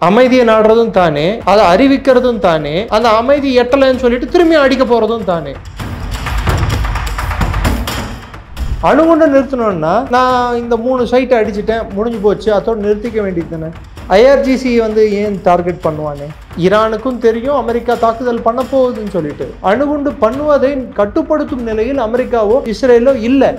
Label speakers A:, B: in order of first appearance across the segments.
A: அமைதியை நாடுறதும் தானே, அதை அறிவிக்கிறதும் தானே, அந்த அமைதி எட்டலைன்னு சொல்லிட்டு திரும்பி அடிக்க போறதும் தானே. அணுகுண்டு நிறுத்தணும்னா நான் இந்த 3 சைட்டை அடிச்சுட்டேன், முடிஞ்சு போச்சு, அதோடு நிறுத்திக்க வேண்டியது தானே. ஐஆர்ஜிசி ஏன் டார்கெட் பண்ணுவானே? ஈரானுக்கும் தெரியும் அமெரிக்கா தாக்குதல் பண்ண போகுதுன்னு சொல்லிட்டு. அணுகுண்டு பண்ணுவதை கட்டுப்படுத்தும் நிலையில் அமெரிக்காவோ இஸ்ரேலோ இல்லை.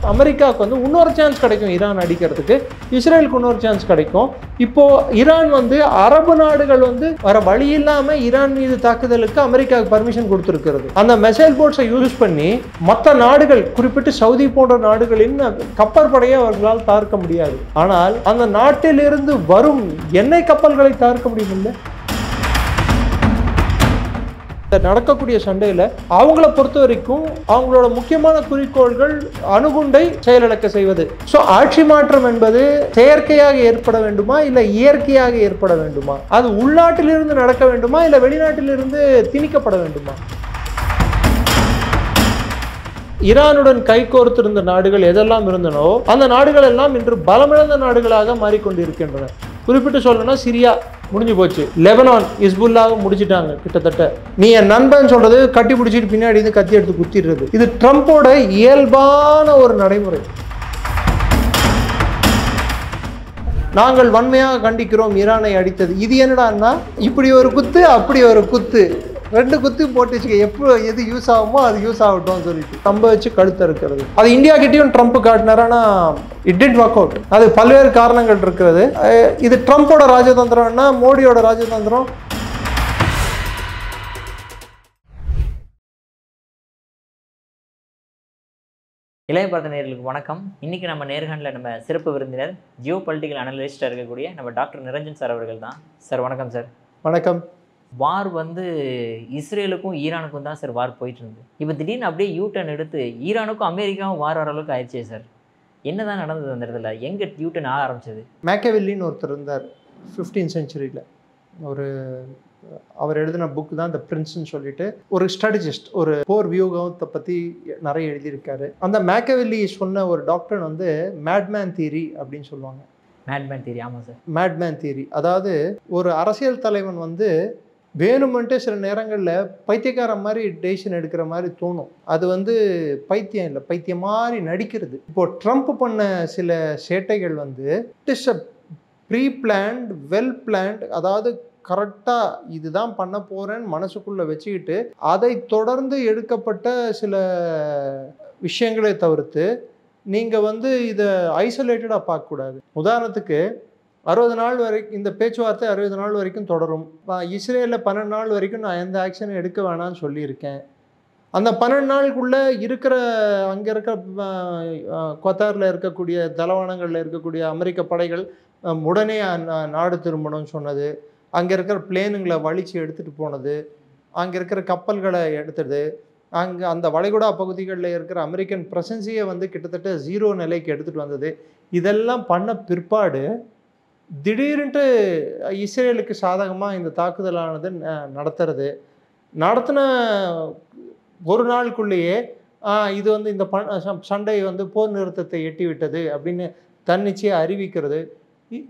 A: அமெரிக்காவுக்கு இன்னொரு சான்ஸ் கிடைக்கும் ஈரான் அடிக்கிறதுக்கு, இஸ்ரேலுக்கு இன்னொரு சான்ஸ் கிடைக்கும். இப்போ ஈரான் அரபு நாடுகள் வர வழி இல்லாம ஈரான் மீது தாக்குதலுக்கு அமெரிக்காவுக்கு பர்மிஷன் கொடுத்திருக்கிறது. அந்த மெசைல் போட்ஸை யூஸ் பண்ணி மற்ற நாடுகள், குறிப்பிட்டு சவுதி போன்ற நாடுகளின் கப்பற்படையை அவர்களால் தாக்க முடியாது. ஆனால் அந்த நாட்டிலிருந்து வரும் எண்ணெய் கப்பல்களை தாக்க முடியுமில்ல. நடக்கக்கூடிய சண்டையில அவங்கள பொறுத்த வரைக்கும் அவங்களோட முக்கியமான குறிக்கோள்கள் அணுகுண்டை செயலிழக்க செய்வது. சோ ஆட்சி மாற்றம் என்பது செயற்கையாக ஏற்பட வேண்டுமா இல்ல இயற்கையாக ஏற்பட வேண்டுமா? அது உள்நாட்டிலிருந்து நடக்க வேண்டுமா இல்ல வெளிநாட்டிலிருந்து திணிக்கப்பட வேண்டுமா? ஈரானுடன் கைகோர்த்திருந்த நாடுகள் எதெல்லாம் இருந்தனோ அந்த நாடுகள் எல்லாம் இன்று பலமிழந்த நாடுகளாக மாறிக்கொண்டிருக்கின்றன. குறிப்பிட்டு சொல்லணும்னா சிரியா முடிஞ்சு போச்சு, லெபனான் ஹிஸ்புல்லாக முடிச்சிட்டாங்க கிட்டத்தட்ட. நீ என் நண்பன் சொல்றது கட்டி பிடிச்சிட்டு பின்னாடி கத்தி எடுத்து குத்திடுறது, இது ட்ரம்போட இயல்பான ஒரு நடைமுறை. நாங்கள் வன்மையாக கண்டிக்கிறோம் ஈரானை அடித்தது. இது என்னடான்னா இப்படி ஒரு குத்து அப்படி ஒரு குத்து, 2 குத்து போட்டு வச்சுக்க, எப்போ எது யூஸ் ஆகுமோ அது யூஸ் ஆகட்டும் சொல்லிட்டு நம்ப வச்சு கழுத்த இருக்கிறது. அது இந்தியா கிட்டேயும் ட்ரம்ப் காட்டினாரானா இட் டிட் ஒர்க் அவுட். அது பல்வேறு காரணங்கள் இருக்கிறது. இது ட்ரம்போட ராஜதந்திரம்னா மோடியோட ராஜதந்திரம்.
B: இளைய பாரத நேயர்களுக்கு வணக்கம். இன்னைக்கு நம்ம நேர்காணலில் நம்ம சிறப்பு விருந்தினர் ஜியோ பொலிட்டிக்கல் அனலிஸ்டாக இருக்கக்கூடிய நம்ம டாக்டர் நிரஞ்சன் சார் அவர்கள் தான். சார் வணக்கம். சார்
A: வணக்கம்.
B: வார் இஸ்ரேலுக்கும் ஈரானுக்கும் தான் சார் வார் போயிட்டு இருந்தது. இப்போ திடீர்னு அப்படியே யூட்டர்ன் எடுத்து ஈரானுக்கும் அமெரிக்காவும் வார் வர அளவுக்கு ஆயிடுச்சே சார். என்னதான் நடந்தது அந்த இடத்துல? எங்கே யூட்டர்ன் ஆக ஆரம்பிச்சது?
A: மேக்கவெல்லின்னு ஒருத்தர் இருந்தார் 15th century. அவர் எழுதின புக் தான் த பிரின்ஸ்ன்னு சொல்லிட்டு, ஒரு ஸ்ட்ராட்டஜிஸ்ட், ஒரு போர் வியூகத்தை பற்றி நிறைய எழுதியிருக்காரு. அந்த மேக்கவெல்லி சொன்ன ஒரு டாக்டர் மேட்மேன் தியரி அப்படின்னு சொல்லுவாங்க.
B: Madman theory. ஆமாம் சார்,
A: மேட்மேன் தியரி. அதாவது ஒரு அரசியல் தலைவன் வேணுமென்ட்டு சில நேரங்களில் பைத்தியக்கார மாதிரி டெசிஷன் எடுக்கிற மாதிரி தோணும். அது பைத்தியம் இல்லை, பைத்தியம் மாதிரி நடிக்கிறது. இப்போ ட்ரம்ப் பண்ண சில சேட்டைகள் it is a pre planned, well planned. அதாவது கரெக்டாக இதுதான் பண்ண போகிறேன்னு மனசுக்குள்ளே வச்சுக்கிட்டு அதை தொடர்ந்து எடுக்கப்பட்ட சில விஷயங்களை தவிர்த்து நீங்கள் இதை ஐசோலேட்டடாக பார்க்கக்கூடாது. உதாரணத்துக்கு 60 நாள் வரைக்கும் இந்த பேச்சுவார்த்தை 60 நாள் வரைக்கும் தொடரும். இஸ்ரேலில் 12 நாள் வரைக்கும் நான் எந்த ஆக்ஷனும் எடுக்க வேணாம்னு சொல்லியிருக்கேன். அந்த 12 நாளுக்குள்ளே அங்கே இருக்க கொத்தாரில் இருக்கக்கூடிய தளவானங்களில் இருக்கக்கூடிய அமெரிக்க படைகள் உடனே நாடு திரும்பணும்னு சொன்னது, அங்கே இருக்கிற பிளேனுங்களை வலிச்சு எடுத்துகிட்டு போனது, அங்கே இருக்கிற கப்பல்களை எடுத்தது, அங்கே அந்த வளைகுடா பகுதிகளில் இருக்கிற அமெரிக்கன் பிரசன்ஸையே கிட்டத்தட்ட 0 நிலைக்கு எடுத்துகிட்டு வந்தது. இதெல்லாம் பண்ண பிற்பாடு திடீர்னுட்டு இஸ்ரேலுக்கு சாதகமாக இந்த தாக்குதலானது நடத்தின ஒரு நாளுக்குள்ளேயே இது இந்த சண்டை போர் நிறுத்தத்தை எட்டிவிட்டது அப்படின்னு தன்னிச்சையை அறிவிக்கிறது.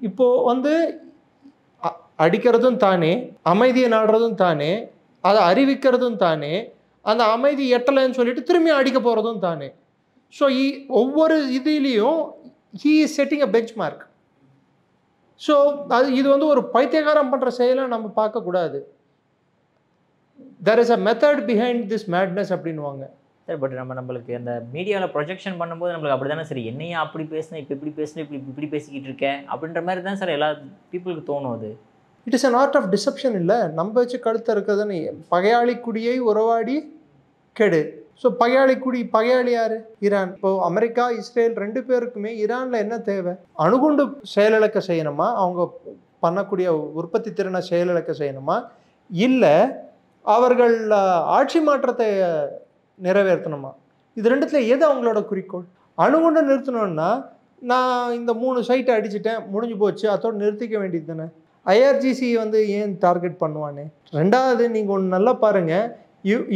A: இப்போது அடிக்கிறதும் தானே, அமைதியை நாடுறதும் தானே, அதை அறிவிக்கிறதும் தானே, அந்த அமைதி எட்டலைன்னு சொல்லிட்டு திரும்பி அடிக்க போகிறதும் தானே. ஸோ ஒவ்வொரு இதுலேயும் he is setting a benchmark. So இது ஒரு பைத்தியகாரம் பண்ணுற செயலை நம்ம பார்க்கக்கூடாது. There is a method behind this madness அப்படின்வாங்க
B: சார். பட் நம்மளுக்கு அந்த மீடியாவில் ப்ரொஜெக்ஷன் பண்ணும்போது நம்மளுக்கு அப்படி தானே சரி, என்னையா அப்படி பேசினேன், இப்போ இப்படி பேசினேன், இப்படி பேசிக்கிட்டு இருக்கேன் அப்படின்ற மாதிரி தான் சார் எல்லா பீப்புளுக்கு தோணும். அது
A: it is an art of deception. இல்லை, நம்ம வச்சு கழுத்த இருக்கிறதுன்னு பகையாளி குடியை உறவாடி கெடு. ஸோ பகையாளி யாரு? ஈரான். இப்போ அமெரிக்கா இஸ்ரேல் 2 பேருக்குமே ஈரானில் என்ன தேவை? அணுகுண்டு செயலிழக்க செய்யணுமா, அவங்க பண்ணக்கூடிய உற்பத்தி திறனை செயலிழக்க செய்யணுமா, இல்லை அவர்கள் ஆட்சி மாற்றத்தை நிறைவேற்றணுமா? இது 2த்துல எது அவங்களோட குறிக்கோள்? அணுகுண்டு நிறுத்தணும்னா நான் இந்த 3 சைட்டை அடிச்சுட்டேன், முடிஞ்சு போச்சு, அதோடு நிறுத்திக்க வேண்டியது தானே. ஐஆர்ஜிசி ஏன் டார்கெட் பண்ணுவானே? 2வது, நீங்கள் ஒன்று நல்லா பாருங்கள்,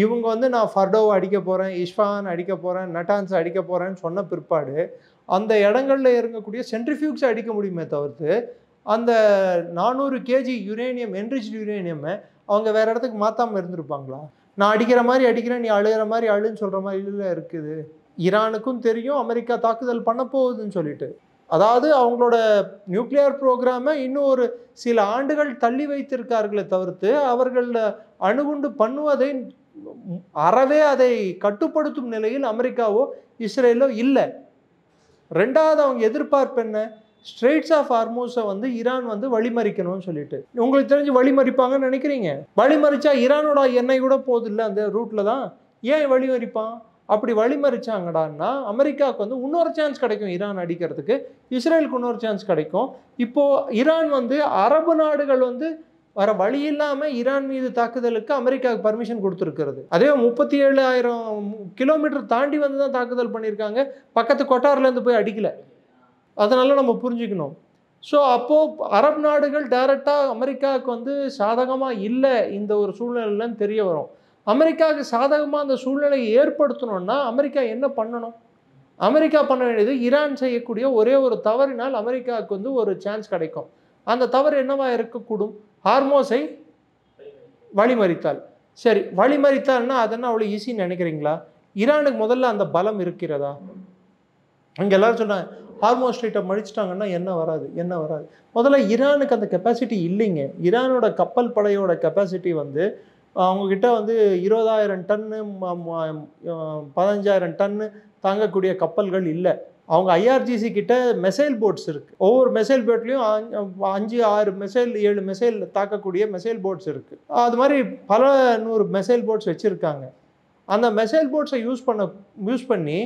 A: இவங்க வந்து நான் ஃபர்டோவை அடிக்க போகிறேன், இஸ்ஃபான் அடிக்க போகிறேன், நட்டான்ஸ் அடிக்க போகிறேன்னு சொன்ன பிற்பாடு அந்த இடங்களில் இறங்கக்கூடிய சென்ட்ரிஃபியூக்ஸை அடிக்க முடியுமே தவிர்த்து அந்த 400 கேஜி யுரேனியம் என்ரிச்டு யுரேனியமை அவங்க வேறு இடத்துக்கு மாற்றாமல் இருந்திருப்பாங்களா? நான் அடிக்கிற மாதிரி அடிக்கிறேன், நீ அழுகிற மாதிரி அழுன்னு சொல்கிற மாதிரி இல்லை இருக்குது. ஈரானுக்கும் தெரியும் அமெரிக்கா தாக்குதல் பண்ண போகுதுன்னு சொல்லிட்டு. அதாவது அவங்களோட நியூக்ளியர் ப்ரோக்ராமை இன்னும் ஒரு சில ஆண்டுகள் தள்ளி வைத்திருக்கார்களே தவிர்த்து அவர்கள் அணுகுண்டு பண்ணுவதை அறவே அதை கட்டுப்படுத்தும் நிலையில் அமெரிக்காவோ இஸ்ரேலோ இல்லை. ரெண்டாவது அவங்க எதிர்பார்ப்பு என்ன? ஸ்ட்ரெய்ட்ஸ் ஆஃப் ஹார்மூஸை வந்து ஈரான் வந்து வழிமறிக்கணும்னு சொல்லிட்டு. உங்களுக்கு தெரிஞ்சு வழிமறிப்பாங்கன்னு நினைக்கிறீங்க? வழிமறிச்சா ஈரானோட எண்ணெய் கூட போதில்லை அந்த ரூட்டில் தான். ஏன் வழிமறிப்பான்? அப்படி வழிமறிச்சாங்கடான்னா அமெரிக்காவுக்கு வந்து இன்னொரு சான்ஸ் கிடைக்கும் ஈரான் அடிக்கிறதுக்கு, இஸ்ரேலுக்கு இன்னொரு சான்ஸ் கிடைக்கும். இப்போது ஈரான் வந்து அரபு நாடுகள் வந்து வர வழி இல்லாமல் ஈரான் மீது தாக்குதலுக்கு அமெரிக்காவுக்கு பர்மிஷன் கொடுத்துருக்கிறது. அதே 37,000 கிலோமீட்டர் தாண்டி வந்து தான் தாக்குதல் பண்ணியிருக்காங்க, பக்கத்து கொட்டார்லேருந்து போய் அடிக்கலை. அதனால நம்ம புரிஞ்சுக்கணும். ஸோ அப்போது அரபு நாடுகள் டைரெக்டாக அமெரிக்காவுக்கு வந்து சாதகமாக இல்லை இந்த ஒரு சூழ்நிலைன்னு தெரிய வரும். அமெரிக்காவுக்கு சாதகமாக அந்த சூழ்நிலையை ஏற்படுத்தணும்னா அமெரிக்கா என்ன பண்ணணும்? அமெரிக்கா பண்ண வேண்டியது ஈரான் செய்யக்கூடிய ஒரே ஒரு தவறினால் அமெரிக்காவுக்கு வந்து ஒரு சான்ஸ் கிடைக்கும். அந்த தவறு என்னவா இருக்கக்கூடும்? ஹார்மோஸை வழிமறித்தால். சரி, வழிமறித்தால்னா அதென்ன அவ்வளோ ஈஸின்னு நினைக்கிறீங்களா? ஈரானுக்கு முதல்ல அந்த பலம் இருக்கிறதா? அங்கே எல்லாரும் சொன்னாங்க ஹார்மோஸ் ஸ்ட்ரெய்ட்டை மடிச்சிட்டாங்கன்னா என்ன வராது, என்ன வராது. முதல்ல ஈரானுக்கு அந்த கெப்பாசிட்டி இல்லைங்க. ஈரானோட கப்பல் படையோட கெப்பாசிட்டி வந்து அவங்கக்கிட்ட வந்து 20,000 டன்னு 15,000 டன்னு தாங்கக்கூடிய கப்பல்கள் இல்லை. அவங்க IRGC கிட்ட மெசைல் போட்ஸ் இருக்குது. ஒவ்வொரு மெசைல் போட்லேயும் 5, 6 மெசைல் 7 மெசைல் தாக்கக்கூடிய மெசைல் போட்ஸ் இருக்குது. அது மாதிரி பல 100 மெசைல் போட்ஸ் வச்சுருக்காங்க. அந்த மெசைல் போட்ஸை யூஸ் பண்ணி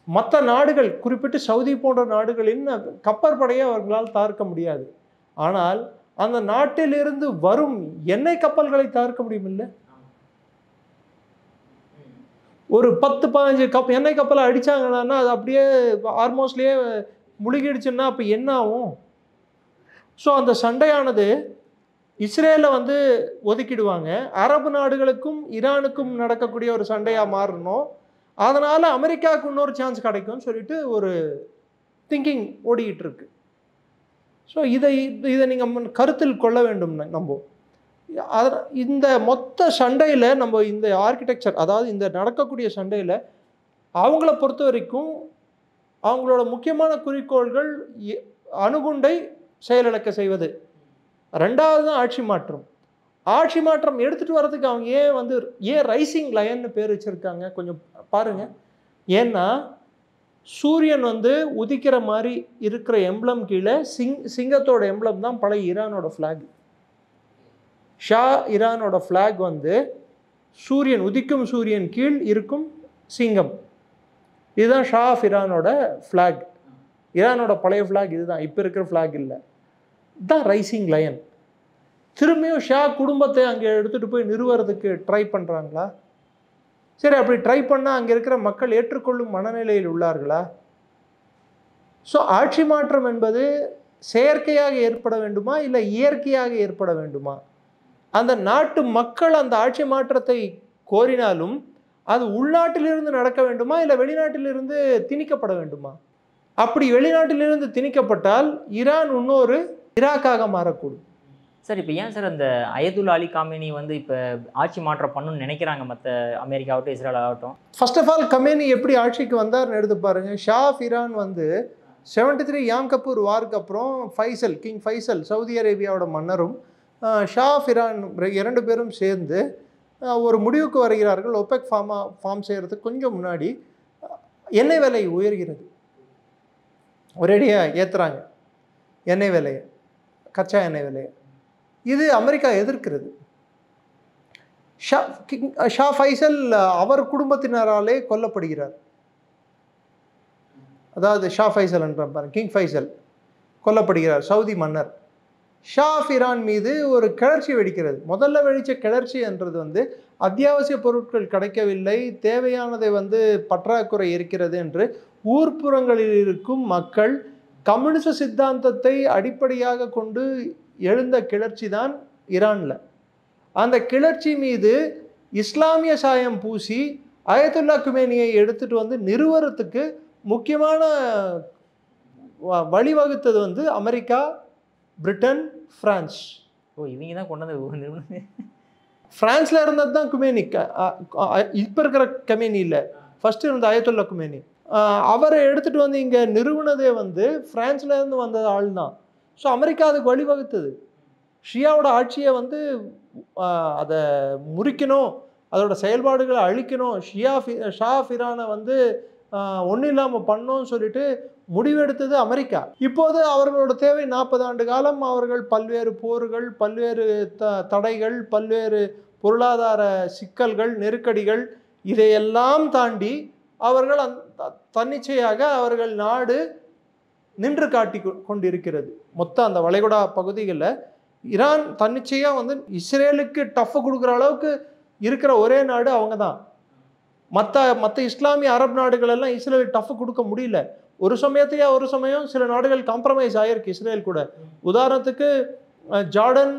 A: மற்ற நாடுகள், குறிப்பிட்டு சவுதி போன்ற நாடுகளின் கப்பற்படையை அவர்களால் தாக்க முடியாது. ஆனால் அந்த நாட்டிலிருந்து வரும் எண்ணெய் கப்பல்களை தாக்க முடியும் இல்லை? ஒரு 10-15 எண்ணெய் கப்பலை அடித்தாங்கன்னா அது அப்படியே ஆல்மோஸ்ட்லேயே முழுகிடுச்சுன்னா அப்போ என்ன ஆகும்? ஸோ அந்த சண்டையானது இஸ்ரேலை வந்து ஒதுக்கிடுவாங்க, அரபு நாடுகளுக்கும் ஈரானுக்கும் நடக்கக்கூடிய ஒரு சண்டையாக மாறணும். அதனால் அமெரிக்காவுக்கு இன்னொரு சான்ஸ் கிடைக்கும்னு சொல்லிட்டு ஒரு திங்கிங் ஓடிக்கிட்டு இருக்கு. ஸோ இதை நீங்கள் கருத்தில் கொள்ள வேண்டும். நம்ம இந்த மொத்த சண்டையில் நம்ம இந்த ஆர்கிடெக்சர், அதாவது இந்த நடக்கக்கூடிய சண்டையில் அவங்கள பொறுத்த வரைக்கும் அவங்களோட முக்கியமான குறிக்கோள்கள் அணுகுண்டை செயலிழக்க செய்வது. ரெண்டாவது தான் ஆட்சி மாற்றம். ஆட்சி மாற்றம் எடுத்துகிட்டு வர்றதுக்கு அவங்க ஏன் ரைசிங் லயன்னு பேர் வச்சுருக்காங்க கொஞ்சம் பாருங்கள். ஏன்னா சூரியன் வந்து உதிக்கிற மாதிரி இருக்கிற எம்ப்ளம் கீழே சிங்கத்தோட எம்ப்ளம் தான் பழைய ஈரானோட ஃப்ளாக். ஷா ஈரானோட ஃப்ளாக் வந்து சூரியன் உதிக்கும் சூரியன் கீழ் இருக்கும் சிங்கம். இதுதான் ஷா ஆஃப் ஈரானோட ஃப்ளாக். ஈரானோட பழைய ஃப்ளாக் இதுதான், இப்போ இருக்கிற ஃப்ளாக் இல்லை. இதுதான் ரைசிங் லயன். திரும்பியும் ஷா குடும்பத்தை அங்கே எடுத்துகிட்டு போய் நிறுவறதுக்கு ட்ரை பண்ணுறாங்களா? சரி, அப்படி ட்ரை பண்ணால் அங்கே இருக்கிற மக்கள் ஏற்றுக்கொள்ளும் மனநிலையில் உள்ளார்களா? ஸோ ஆட்சி மாற்றம் என்பது செயற்கையாக ஏற்பட வேண்டுமா இல்லை இயற்கையாக ஏற்பட வேண்டுமா? அந்த நாட்டு மக்கள் அந்த ஆட்சி மாற்றத்தை கோரினாலும் அது உள்நாட்டிலிருந்து நடக்க வேண்டுமா இல்லை வெளிநாட்டிலிருந்து திணிக்கப்பட வேண்டுமா? அப்படி வெளிநாட்டிலிருந்து திணிக்கப்பட்டால் ஈரான் இன்னொரு ஈராக்காக மாறக்கூடும்.
B: சார், இப்போ ஏன் சார் அந்த அயதுல்லா அலி காமேனி வந்து இப்போ ஆட்சி மாற்றம் பண்ணணும்னு நினைக்கிறாங்க மற்ற அமெரிக்காவட்டும் இஸ்ரேல் ஆகட்டும்?
A: ஃபர்ஸ்ட் ஆஃப் ஆல் கமேனி எப்படி ஆட்சிக்கு வந்தார்னு எடுத்து பாருங்கள். ஷா ஆஃப் ஈரான் வந்து 73 யாம் கப்பூர் வாருக்கு அப்புறம் ஃபைசல், கிங் ஃபைசல், சவுதி அரேபியாவோட மன்னரும் ஷா ஆஃப் ஈரான் 2 பேரும் சேர்ந்து ஒரு முடிவுக்கு வருகிறார்கள். ஒபெக் ஃபார்ம் செய்கிறதுக்கு கொஞ்சம் முன்னாடி எண்ணெய் விலை உயர்கிறது. ஒரேடியாக ஏற்றுறாங்க எண்ணெய் விலையை, கச்சா எண்ணெய் விலையை. இது அமெரிக்கா எதிர்க்கிறது. ஷா ஃபைசல் அவர் குடும்பத்தினராலே கொல்லப்படுகிறார். அதாவது ஷா ஃபைசல் என்ற கிங் ஃபைசல் கொல்லப்படுகிறார், சவுதி மன்னர். ஷா ஆஃப் ஈரான் மீது ஒரு கிளர்ச்சி வெடிக்கிறது. முதல்ல வெடித்த கிளர்ச்சி என்றது வந்து அத்தியாவசிய பொருட்கள் கிடைக்கவில்லை, தேவையானதை வந்து பற்றாக்குறை இருக்கிறது என்று ஊர்ப்புறங்களில் இருக்கும் மக்கள் கம்யூனிச சித்தாந்தத்தை அடிப்படையாக கொண்டு எழுந்த கிளர்ச்சி தான் ஈரானில். அந்த கிளர்ச்சி மீது இஸ்லாமிய சாயம் பூசி அயத்துல்லா குமேனியை எடுத்துட்டு வந்து நிறுவனத்துக்கு முக்கியமான வழிவகுத்தது வந்து அமெரிக்கா, பிரிட்டன், பிரான்ஸ்.
B: இவங்க தான் கொண்டு வந்து
A: பிரான்ஸ்ல இருந்தது தான் குமேனி. இப்போ இருக்கிற கமேனி இல்லை, ஃபர்ஸ்ட் இருந்த அயத்துல்லா குமேனி. அவரை எடுத்துட்டு வந்து இங்கே நிறுவனதே வந்து பிரான்ஸ்ல இருந்து வந்த ஆள் தான். ஸோ அமெரிக்கா அதுக்கு வழிவகுத்தது. ஷியாவோட ஆட்சியை வந்து அதை முறிக்கணும், அதோட செயல்பாடுகளை அழிக்கணும், ஷா ஃபிரானை வந்து ஒன்றும் இல்லாமல் பண்ணோன்னு சொல்லிட்டு முடிவெடுத்தது அமெரிக்கா. இப்போது அவர்களோட தேவை 40 ஆண்டு காலம். அவர்கள் பல்வேறு போர்கள், பல்வேறு தடைகள், பல்வேறு பொருளாதார சிக்கல்கள், நெருக்கடிகள், இதையெல்லாம் தாண்டி அவர்கள் தன்னிச்சையாக அவர்கள் நாடு நின்று காட்டி கொண்டிருக்கிறது. மொத்தம் அந்த வளைகுடா பகுதிகளில் ஈரான் தன்னிச்சையாக வந்து இஸ்ரேலுக்கு டஃப் கொடுக்குற அளவுக்கு இருக்கிற ஒரே நாடு அவங்க தான். மற்ற இஸ்லாமிய அரபு நாடுகள் எல்லாம் இஸ்ரேலுக்கு டஃப் கொடுக்க முடியல. ஒரு சமயம் சில நாடுகள் காம்ப்ரமைஸ் ஆகிருக்கு இஸ்ரேல் கூட. உதாரணத்துக்கு ஜார்டன்,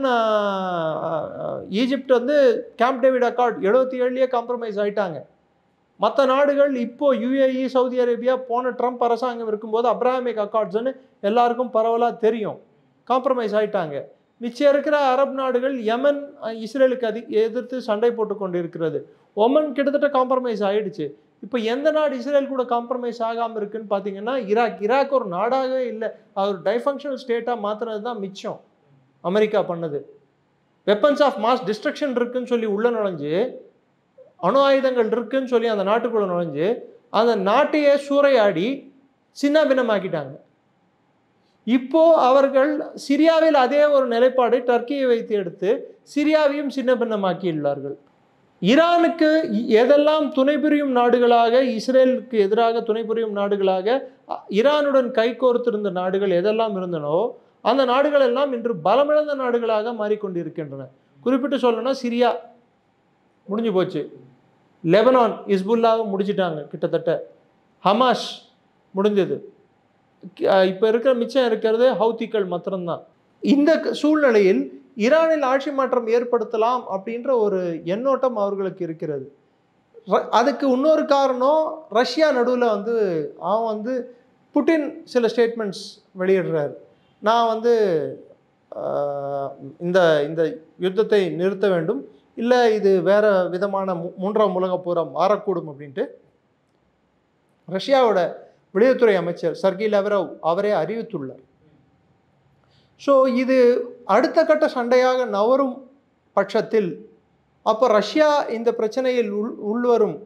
A: ஈஜிப்ட் வந்து கேம்ப் டேவிட் அக்கார்ட் 77 காம்ப்ரமைஸ் ஆகிட்டாங்க. மற்ற நாடுகள் இப்போ UAE, சவுதி அரேபியா போன ட்ரம்ப் அரசாங்கம் இருக்கும்போது அப்ராஹாமிக் அக்கார்ட்ஸ்ன்னு எல்லாருக்கும் பரவலாக தெரியும், காம்ப்ரமைஸ் ஆகிட்டாங்க. மிச்சம் இருக்கிற அரபு நாடுகள் யமன் இஸ்ரேலுக்கு எதிர்த்து சண்டை போட்டு கொண்டு இருக்கிறது. ஒமன் கிட்டத்தட்ட காம்ப்ரமைஸ் ஆகிடுச்சு. இப்போ எந்த நாடு இஸ்ரேல் கூட காம்ப்ரமைஸ் ஆகாமல் இருக்குன்னு பார்த்தீங்கன்னா ஈராக் ஒரு நாடாகவே இல்லை, அது ஒரு டைஃபங்க்ஷனல் ஸ்டேட்டாக மாற்றினது தான் மிச்சம் அமெரிக்கா பண்ணது. வெப்பன்ஸ் ஆஃப் மாஸ் டிஸ்ட்ரக்ஷன் இருக்குன்னு சொல்லி உள்ளே நுழைஞ்சு, அணு ஆயுதங்கள் இருக்குன்னு சொல்லி அந்த நாட்டுக்குள்ளே நுழைஞ்சு அந்த நாட்டையே சூறையாடி சின்ன பின்னமாக்கிட்டாங்க. இப்போ அவர்கள் சிரியாவில் அதே ஒரு நிலைப்பாடு டர்க்கியை வைத்து எடுத்து சிரியாவையும் சின்ன பின்னமாக்கியுள்ளார்கள். ஈரானுக்கு எதெல்லாம் துணை புரியும் நாடுகளாக, இஸ்ரேலுக்கு எதிராக துணை புரியும் நாடுகளாக ஈரானுடன் கைகோர்த்திருந்த நாடுகள் எதெல்லாம் இருந்தனோ அந்த நாடுகள் எல்லாம் இன்று பலமிழந்த நாடுகளாக மாறிக்கொண்டிருக்கின்றன. குறிப்பிட்டு சொல்லணும்னா சிரியா முடிஞ்சு போச்சு, லெபனான் இஸ்புல்லாவும் முடிச்சிட்டாங்க கிட்டத்தட்ட, ஹமாஸ் முடிஞ்சது, இப்போ இருக்கிற மிச்சம் இருக்கிறது ஹவுத்திகள் மாத்திரம்தான். இந்த சூழ்நிலையில் ஈரானில் ஆட்சி மாற்றம் ஏற்படுத்தலாம் அப்படின்ற ஒரு எண்ணோட்டம் அவர்களுக்கு இருக்கிறது. அதுக்கு இன்னொரு காரணம் ரஷ்யா நடுவில் வந்து அவன் வந்து புட்டின் சில ஸ்டேட்மெண்ட்ஸ் வெளியிடுறாரு. நான் வந்து இந்த இந்த யுத்தத்தை நிறுத்த வேண்டும், இல்லை இது வேற விதமான 3ஆம் உலகப் போர் மாறக்கூடும் அப்படின்ட்டு ரஷ்யாவோட வெளியுறவுத்துறை அமைச்சர் சர்கி லாவ்ரோவ் அவரே அறிவித்துள்ளார். ஸோ இது அடுத்த கட்ட சண்டையாக நவரும் பட்சத்தில் அப்போ ரஷ்யா இந்த பிரச்சனையில் உள்வரும்,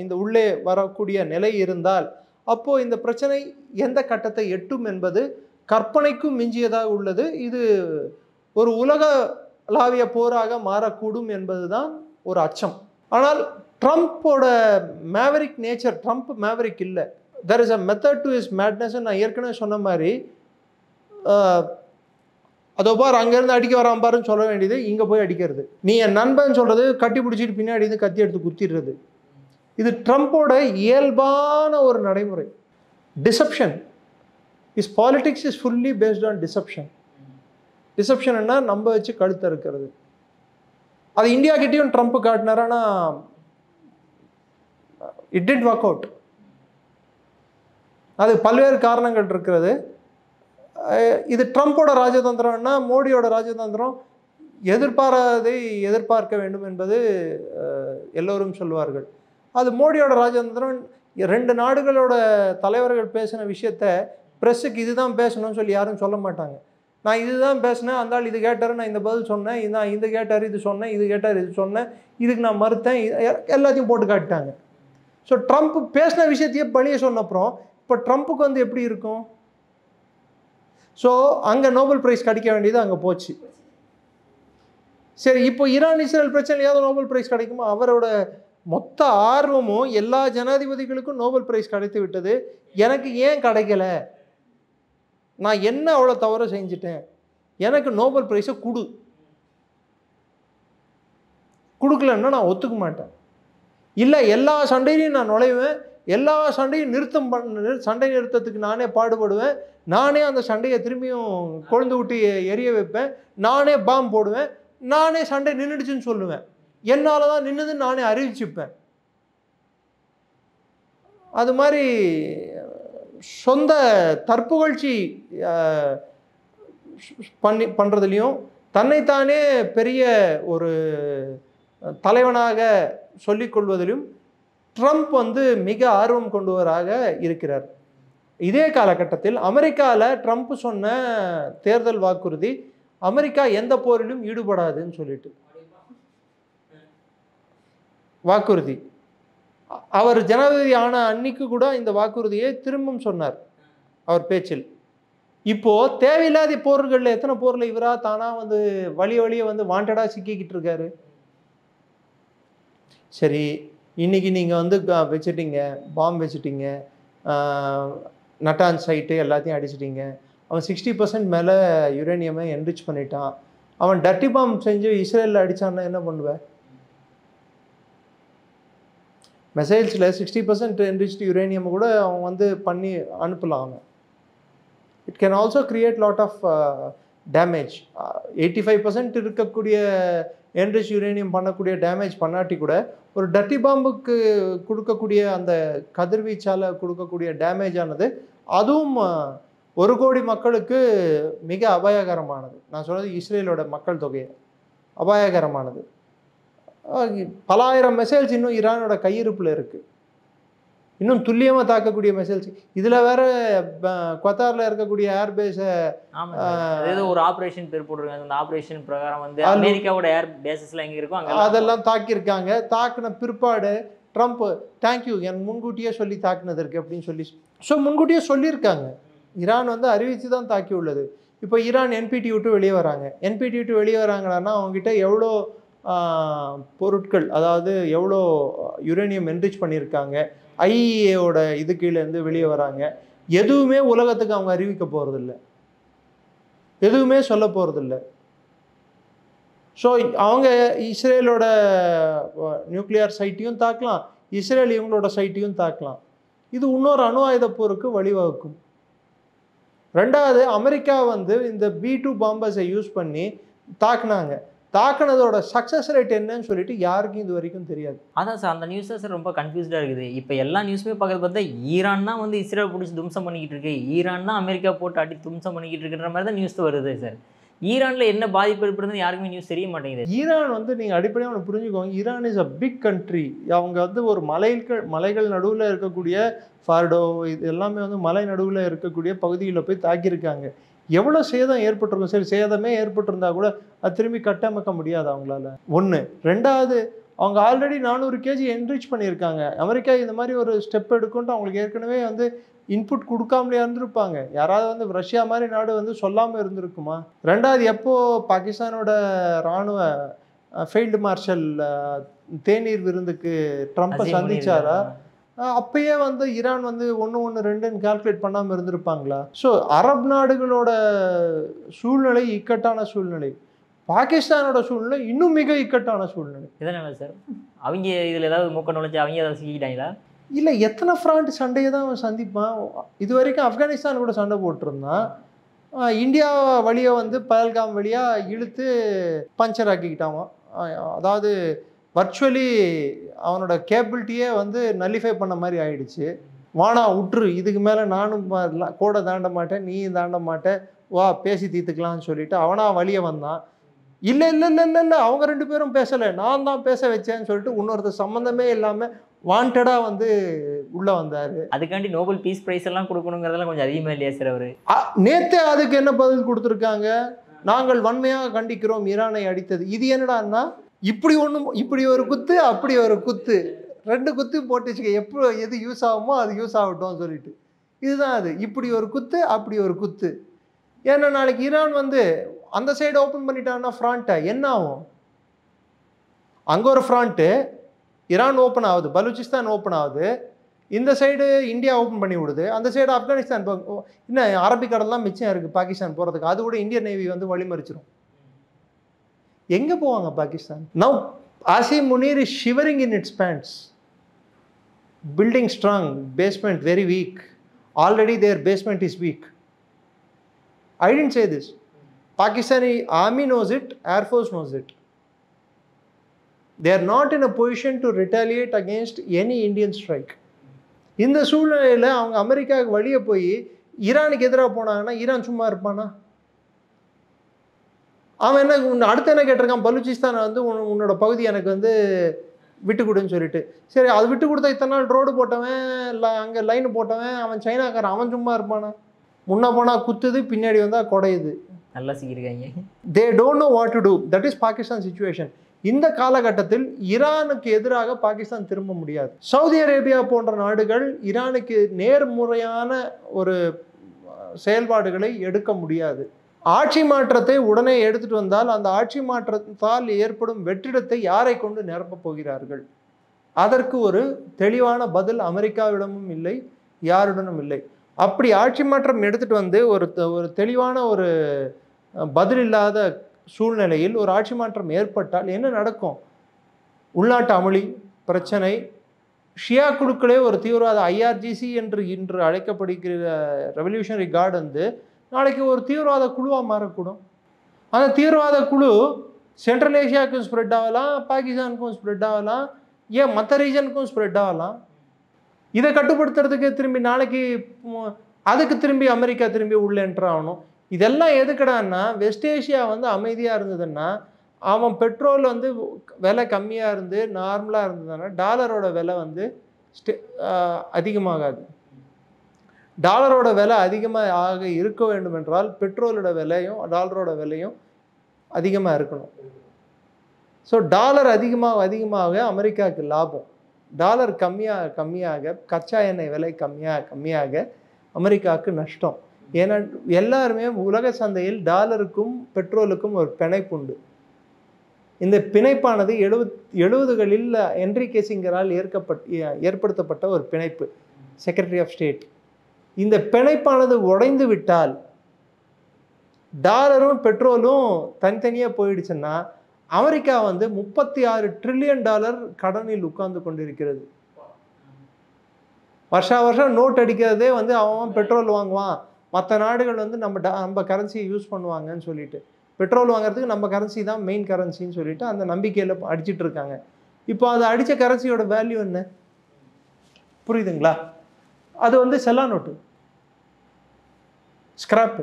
A: இந்த உள்ளே வரக்கூடிய நிலை இருந்தால் அப்போது இந்த பிரச்சனை எந்த கட்டத்தை எட்டும் என்பது கற்பனைக்கும் மிஞ்சியதாக உள்ளது. இது ஒரு உலகளாவிய போராக மாறக்கூடும் என்பதுதான் ஒரு அச்சம். ஆனால் ட்ரம்ப்போட மேவரிக் நேச்சர், ட்ரம்ப் மேவரிக் இல்லை. there is a method to his madness. நான் ஏற்கனவே சொன்ன மாதிரி அதோ பார் அங்கேருந்து அடிக்க வரான் பாருன்னு சொல்ல வேண்டியது இங்கே போய் அடிக்கிறது. நீ என் நண்பன் சொல்கிறது கட்டி பிடிச்சிட்டு பின்னாடி இருந்து கத்தி எடுத்து குத்திடுறது. இது ட்ரம்ப்போட இயல்பான ஒரு நடைமுறை. Deception, is politics is fully based on deception. டிசப்ஷன்னா நம்ப வச்சு கழுத்த இருக்கிறது. அது இந்தியா கிட்டேயும் ட்ரம்ப் காட்டினார், ஆனால் இட் டிட் ஒர்க் அவுட். அது பல்வேறு காரணங்கள் இருக்கிறது. இது ட்ரம்ப்போட ராஜதந்திரம்னா மோடியோட ராஜதந்திரம் எதிர்பாராதை எதிர்பார்க்க வேண்டும் என்பது எல்லோரும் சொல்வார்கள். அது மோடியோட ராஜதந்திரம். 2 நாடுகளோட தலைவர்கள் பேசின விஷயத்த ப்ரெஸ்ஸுக்கு இதுதான் பேசணும்னு சொல்லி யாரும் சொல்ல மாட்டாங்க. நான் இதுதான் பேசினேன், அந்த ஆள் இது கேட்டார், நான் இந்த பதில் சொன்னேன், நான் இது கேட்டார் இது சொன்னேன், இது கேட்டார் இது சொன்னேன், இதுக்கு நான் மறுத்தேன், எல்லாத்தையும் போட்டு காட்டிட்டாங்க. ஸோ ட்ரம்ப் பேசின விஷயத்தையே பழிய சொன்னப்புறம் இப்போ ட்ரம்ப்புக்கு வந்து எப்படி இருக்கும்? ஸோ அங்கே நோபல் பிரைஸ் கிடைக்க வேண்டியது அங்கே போச்சு. சரி, இப்போ ஈரான் இஸ்ரேல் பிரச்சனையாவது நோபல் பிரைஸ் கிடைக்குமா? அவரோட மொத்த ஆர்வமும் எல்லா ஜனாதிபதிகளுக்கும் நோபல் பிரைஸ் கிடைத்து விட்டது. எனக்கு ஏன் கிடைக்கல? நான் என்ன அவ்வளோ தவறு செஞ்சுட்டேன்? எனக்கு நோபல் பிரைஸை கொடுக்கலன்னா நான் ஒத்துக்க மாட்டேன். இல்லை, எல்லா சண்டையிலையும் நான் நுழைவேன், எல்லா சண்டையும் சண்டை நிறுத்தத்துக்கு நானே பாடுபடுவேன், நானே அந்த சண்டையை திரும்பியும் கொழுந்து விட்டு எரிய வைப்பேன், நானே பாம்பு போடுவேன், நானே சண்டை நின்றுடுச்சுன்னு சொல்லுவேன். என்னால் தான் நின்றுதுன்னு நானே அறிவிச்சுப்பேன். அது மாதிரி சொந்த தற்புகழ்ச்சி பண்ணுறதுலையும் தன்னைத்தானே பெரிய ஒரு தலைவனாக சொல்லிக்கொள்வதிலும் ட்ரம்ப் வந்து மிக ஆர்வம் கொண்டவராக இருக்கிறார். இதே காலகட்டத்தில் அமெரிக்காவில் ட்ரம்ப் சொன்ன தேர்தல் வாக்குறுதி அமெரிக்கா எந்த போரிலும் ஈடுபடாதுன்னு சொல்லிட்டு வாக்குறுதி. அவர் ஜனாதிபதி ஆன அன்னைக்கு கூட இந்த வாக்குறுதியை திரும்பவும் சொன்னார் அவர் பேச்சில். இப்போ தேவையில்லாத போர்களில் எத்தனை போரில் இவரா தானா வந்து வழியே வந்து வாண்டடா சிக்கிக்கிட்டு இருக்காரு. சரி, இன்னைக்கு நீங்கள் வந்து வச்சுட்டீங்க, பாம்பு வச்சுட்டீங்க, நட்டான் சைட்டு எல்லாத்தையும் அடிச்சிட்டிங்க. அவன் 60% மேலே யுரேனியமை என்ரிச் பண்ணிட்டான். அவன் டர்ட்டி பாம்பு செஞ்சு இஸ்ரேலில் அடித்தான்னா என்ன பண்ணுவேன்? மிசைல்ஸில் 60% என்ரிச்டு யுரேனியம் கூட அவன் வந்து பண்ணி அனுப்பலாம். அவன் it can also create lot of damage. 85% இருக்கக்கூடிய என்ரிச் யுரேனியம் பண்ணக்கூடிய டேமேஜ் பண்ணாட்டி கூட ஒரு டர்ட்டி பாம்புக்கு கொடுக்கக்கூடிய அந்த கதிர்வீச்சால் கொடுக்கக்கூடிய டேமேஜ் ஆனது அதுவும் 1 கோடி மக்களுக்கு மிக அபாயகரமானது. நான் சொல்கிறது இஸ்ரேலோட மக்கள் தொகையை அபாயகரமானது. பல ஆயிரம் மிசைல்ஸ் இன்னும் ஈரானோட கையிருப்பில் இருக்குது. இன்னும் துல்லியமாக தாக்கக்கூடிய மிசைல்ஸ். இதில் வேற கத்தாரில் இருக்கக்கூடிய ஏர்பேஸை
B: ஏதோ ஒரு ஆப்ரேஷன் பேர் போட்டிருக்காங்க. அந்த ஆப்ரேஷன் பிரகாரம் வந்து அமெரிக்காவோட ஏர் பேசஸ்லாம் எங்கே இருக்கோ அங்கே
A: அதெல்லாம் தாக்கியிருக்காங்க. தாக்கின பிற்பாடு ட்ரம்ப் தேங்க்யூ என் முன்கூட்டியே சொல்லி தாக்குனதற்கு அப்படின்னு சொல்லி முன்கூட்டியே சொல்லியிருக்காங்க. ஈரான் வந்து அறிவித்து தான் தாக்கி உள்ளது. இப்போ ஈரான் NPT விட்டு வெளியே வராங்க. NPT விட்டு வெளியே வராங்கன்னா அவங்ககிட்ட எவ்வளோ பொருட்கள், அதாவது எவ்வளோ யுரேனியம் என்ரிச் பண்ணியிருக்காங்க, IAEAவோட இது கீழேருந்து வெளியே வராங்க. எதுவுமே உலகத்துக்கு அவங்க அறிவிக்க போகிறதில்ல, எதுவுமே சொல்ல போகிறதில்ல. ஸோ அவங்க இஸ்ரேலோட நியூக்ளியர் சைட்டையும் தாக்கலாம், இஸ்ரேல் இவங்களோட சைட்டையும் தாக்கலாம். இது இன்னொரு அணு ஆயுத போருக்கு வழிவகுக்கும். ரெண்டாவது, அமெரிக்கா வந்து இந்த B2 பாம்பர்ஸை யூஸ் பண்ணி தாக்குனாங்க. தாக்குனதோட சக்ஸஸ் ரேட் என்னன்னு சொல்லிட்டு யாருக்கும் இது வரைக்கும் தெரியாது.
B: அதான் சார், அந்த நியூஸ் சார் ரொம்ப கன்ஃபியூஸ்டாக இருக்குது. இப்போ எல்லா நியூஸுமே பார்க்கறது பார்த்தா ஈரான் தான் வந்து இஸ்ரேல் பிடிச்சி தும்சம் பண்ணிக்கிட்டு இருக்கு, ஈரான் தான் அமெரிக்கா போட்டு அடி தும்சம் பண்ணிக்கிட்டு இருக்குன்ற மாதிரி தான் நியூஸ் வருது சார். ஈரானில் என்ன பாதிப்பு ஏற்படுதுன்னு யாருக்குமே நியூஸ் தெரிய மாட்டேங்குது.
A: ஈரான் வந்து நீங்கள் அடிப்படையாக ஒன்று புரிஞ்சுக்கோங்க, Iran is a big country. அவங்க வந்து ஒரு மலைகள் நடுவில் இருக்கக்கூடிய ஃபார்டோ இது எல்லாமே வந்து மலை நடுவில் இருக்கக்கூடிய பகுதியில் போய் தாக்கியிருக்காங்க. எவ்வளோ சேதம் ஏற்பட்டிருக்கும். சரி, சேதமே ஏற்பட்டிருந்தா கூட அது திரும்பி கட்டமைக்க முடியாது அவங்களால. ஒன்று. ரெண்டாவது, அவங்க ஆல்ரெடி 400 kg என்ரிச் பண்ணியிருக்காங்க. அமெரிக்கா இந்த மாதிரி ஒரு ஸ்டெப் எடுக்கும்ட்டு அவங்களுக்கு ஏற்கனவே வந்து இன்புட் கொடுக்காமலே இருந்திருப்பாங்க. யாராவது வந்து ரஷ்யா மாதிரி நாடு வந்து சொல்லாமல் இருந்திருக்குமா? ரெண்டாவது, எப்போது பாகிஸ்தானோட இராணுவ ஃபீல்டு மார்ஷல் தேநீர் விருந்துக்கு ட்ரம்ப்பை சந்திச்சாரா, அப்பயே வந்து ஈரான் வந்து 1, 1, 2ன்னு கால்குலேட் பண்ணாமல் இருந்திருப்பாங்களா? ஸோ அரபு நாடுகளோட சூழ்நிலை இக்கட்டான சூழ்நிலை, பாகிஸ்தானோட சூழ்நிலை இன்னும் மிக இக்கட்டான சூழ்நிலை.
B: இதனால சார் அவங்க இதில் ஏதாவது மூக்க நுழைஞ்சு அவங்க ஏதாவது சிக்கிட்டாங்களா?
A: இல்லை, எத்தனை ஃப்ராண்ட் சண்டையை தான் அவன் சந்திப்பான். இது வரைக்கும் ஆப்கானிஸ்தான் கூட சண்டை போட்டிருந்தான். இந்தியா வழியை வந்து பஹல்காம் வழியாக இழுத்து பஞ்சர் ஆக்கிக்கிட்டான். அதாவது வர்ச்சுவலி அவனோட கேபிலிட்டியே வந்து நல்லிஃபை பண்ண மாதிரி ஆயிடுச்சு. வானா உற்று, இதுக்கு மேலே நானும் கூட தாண்ட மாட்டேன், நீ தாண்ட மாட்டேன், வா பேசி தீர்த்துக்கலாம்னு சொல்லிட்டு அவனா வழியே வந்தான். இல்லை இல்லை இல்லை இல்லை இல்லை அவங்க 2 பேரும் பேசலை, நான் தான் பேச வச்சேன்னு சொல்லிட்டு இன்னொருத்தர் சம்மந்தமே இல்லாமல் வாண்டடாக வந்து உள்ளே வந்தார்.
B: அதுக்காண்டி நோபல் பீஸ் ப்ரைஸ் எல்லாம் கொடுக்கணுங்கிறதெல்லாம் கொஞ்சம் அதிகமாக இல்லையா சார்? அவர்
A: நேற்றே அதுக்கு என்ன பதில் கொடுத்துருக்காங்க, நாங்கள் வன்மையாக கண்டிக்கிறோம் ஈரானை அடித்தது. இது என்னடான்னா இப்படி ஒரு குத்து அப்படி ஒரு குத்து, 2 குத்து போட்டு வச்சுக்க, எப்போ எது யூஸ் ஆகுமோ அது யூஸ் ஆகட்டும் சொல்லிட்டு. இதுதான் அது, இப்படி ஒரு குத்து அப்படி ஒரு குத்து. ஏன்னா நாளைக்கு ஈரான் வந்து அந்த சைடு ஓப்பன் பண்ணிட்டான்னா ஃப்ராண்ட்டை என்ன ஆகும்? அங்கே ஒரு ஃப்ராண்ட்டு ஈரான் ஓப்பன் ஆகுது, பலூச்சிஸ்தான் ஓப்பன் ஆகுது, இந்த சைடு இந்தியா ஓப்பன் பண்ணி விடுது, அந்த சைடு ஆப்கானிஸ்தான். இன்னும் அரபிக்கடல்லாம் மிச்சம் இருக்குது பாகிஸ்தான் போகிறதுக்கு, அது கூட இந்தியன் நேவி வந்து வழிமறிச்சிடும். எங்கே போவாங்க Pakistan? Now Asim Munir is shivering in its pants. Building strong, basement very weak. Already their basement is weak. I didn't say this. Pakistani army knows it, Air Force knows it. They are not in a position to retaliate against any Indian strike. இந்த சூழ்நிலையில் அவங்க அமெரிக்காவுக்கு வழியே போய் ஈரானுக்கு எதிராக போனாங்கன்னா Iran சும்மா இருப்பானா? அவன் என்ன அடுத்து என்ன கேட்டிருக்கான், பலூச்சிஸ்தானை வந்து உன்னோட பகுதி எனக்கு வந்து விட்டு கொடுன்னு சொல்லிட்டு. சரி, அது விட்டு கொடுத்தா இத்தனை நாள் ரோடு போட்டவன் அங்கே லைன் போட்டவன் அவன் சைனாக்காரன், அவன் சும்மா இருப்பானா? முன்னே போனால் குத்துது, பின்னாடி வந்தால் குடையுது.
B: நல்லா சிக்கிருக்காங்க.
A: They don't know what to do. That is Pakistan situation. இந்த காலகட்டத்தில் ஈரானுக்கு எதிராக பாகிஸ்தான் திரும்ப முடியாது. சவுதி அரேபியா போன்ற நாடுகள் ஈரானுக்கு நேர்முறையான ஒரு செயல்பாடுகளை எடுக்க முடியாது. ஆட்சி மாற்றத்தை உடனே எடுத்துட்டு வந்தால் அந்த ஆட்சி மாற்றத்தால் ஏற்படும் வெற்றிடத்தை யாரை கொண்டு நிரப்பப் போகிறார்கள்? அதற்கு ஒரு தெளிவான பதில் அமெரிக்காவிடமும் இல்லை, யாருடனும் இல்லை. அப்படி ஆட்சி மாற்றம் எடுத்துட்டு வந்து ஒரு தெளிவான ஒரு பதில் இல்லாத சூழ்நிலையில் ஒரு ஆட்சி மாற்றம் ஏற்பட்டால் என்ன நடக்கும்? உள்நாட்டு அமளி பிரச்சனை, ஷியா குழுக்களே ஒரு தீவிரவாத IRGC என்று இன்று அழைக்கப்படுகிற ரெவல்யூஷனரி கார்டு வந்து நாளைக்கு ஒரு தீவிரவாத குழுவாக மாறக்கூடும். அந்த தீவிரவாத குழு சென்ட்ரல் ஏஷியாவுக்கும் ஸ்ப்ரெட் ஆகலாம், பாகிஸ்தானுக்கும் ஸ்ப்ரெட் ஆகலாம், ஏன் மற்ற ரீஜனுக்கும் ஸ்ப்ரெட் ஆகலாம். இதை கட்டுப்படுத்துறதுக்கு திரும்பி நாளைக்கு அதுக்கு திரும்பி அமெரிக்கா திரும்பி உள்ளே என்ட்ரு ஆகணும். இதெல்லாம் எதுக்கடான்னா, வெஸ்ட் ஏஷியா வந்து அமைதியாக இருந்ததுன்னா, அவன் பெட்ரோல் வந்து விலை கம்மியாக இருந்து நார்மலாக இருந்ததுன்னா டாலரோட விலை வந்து அதிகமாகாது. டாலரோட விலை அதிகமாக இருக்க வேண்டும் என்றால் பெட்ரோலோட விலையும் டாலரோட விலையும் அதிகமாக இருக்கணும். ஸோ டாலர் அதிகமாக அமெரிக்காவுக்கு லாபம். டாலர் கம்மியாக கச்சா எண்ணெய் விலை கம்மியாக அமெரிக்காவுக்கு நஷ்டம். ஏன்னா எல்லாருமே உலக சந்தையில் டாலருக்கும் பெட்ரோலுக்கும் ஒரு பிணைப்பு உண்டு. இந்த பிணைப்பானது 70களில் ஹென்ரி கிஸிங்கரால் ஏற்படுத்தப்பட்ட ஒரு பிணைப்பு, செக்ரட்டரி ஆஃப் ஸ்டேட். இந்த பிணைப்பானது உடைந்து விட்டால் டாலரும் பெட்ரோலும் தனித்தனியாக போயிடுச்சுன்னா அமெரிக்கா வந்து $36 ட்ரில்லியன் கடனில் உட்கார்ந்து கொண்டிருக்கிறது. வருஷம் நோட் அடிக்கிறதே வந்து அவன் பெட்ரோல் வாங்குவான், மற்ற நாடுகள் வந்து நம்ம கரன்சியை யூஸ் பண்ணுவாங்கன்னு சொல்லிட்டு, பெட்ரோல் வாங்குறதுக்கு நம்ம கரன்சி தான் மெயின் கரன்சின்னு சொல்லிட்டு அந்த நம்பிக்கையில் அடிச்சிட்டு இருக்காங்க. இப்போ அது அடித்த கரன்சியோட வேல்யூ என்ன புரியுதுங்களா? அது வந்து செல்லா நோட்டு, ஸ்கிராப்பு.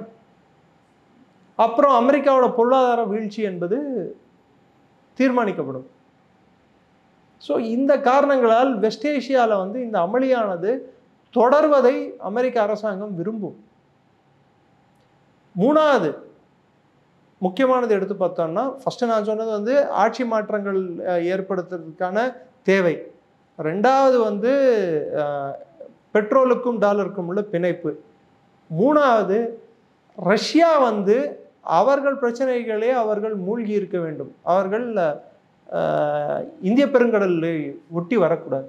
A: அப்புறம் அமெரிக்காவோட பொருளாதார வீழ்ச்சி என்பது தீர்மானிக்கப்படும். ஸோ இந்த காரணங்களால் வெஸ்ட் ஏஷியாவில் வந்து இந்த அமளியானது தொடர்வதை அமெரிக்க அரசாங்கம் விரும்பும். மூணாவது முக்கியமானது எடுத்து பார்த்தோம்னா, ஃபஸ்ட்டு நான் சொன்னது வந்து ஆட்சி மாற்றங்கள் ஏற்படுத்துறதுக்கான தேவை. ரெண்டாவது வந்து பெட்ரோலுக்கும் டாலருக்கும் உள்ள பிணைப்பு. மூணாவது ரஷ்யா வந்து அவர்கள் பிரச்சனைகளே அவர்கள் மூழ்கி இருக்க வேண்டும். அவர்கள் இந்திய பெருங்கடலை ஒட்டி வரக்கூடாது.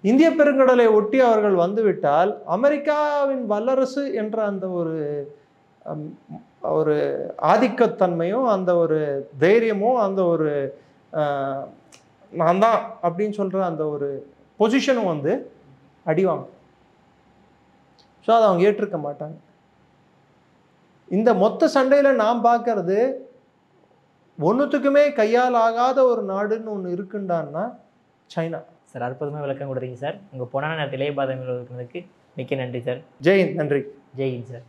A: இந்திய பெருங்கடலை ஒட்டி அவர்கள் வந்துவிட்டால் அமெரிக்காவின் வல்லரசு என்ற அந்த ஒரு ஆதிக்கத்தன்மையும் அந்த ஒரு தைரியமும் அந்த ஒரு நான் தான் அப்படின்னு சொல்கிற அந்த ஒரு பொசிஷனும் வந்து அடிவாங்க. ஸோ அதை அவங்க ஏற்றிருக்க மாட்டாங்க. இந்த மொத்த சண்டையில் நான் பார்க்கறது ஒன்றுத்துக்குமே கையால் ஆகாத ஒரு நாடுன்னு ஒன்று இருக்குண்டான்னா சைனா.
B: சார் அற்புதமாக விளக்கம் கொடுத்தீங்க சார். உங்கள் பொன்னான நேரத்தில் இளைய பாதமில் இருக்கிறதுக்கு மிக்க நன்றி சார்.
A: ஜெய்ஹிந்த். நன்றி.
B: ஜெய்ஹிந்த் சார்.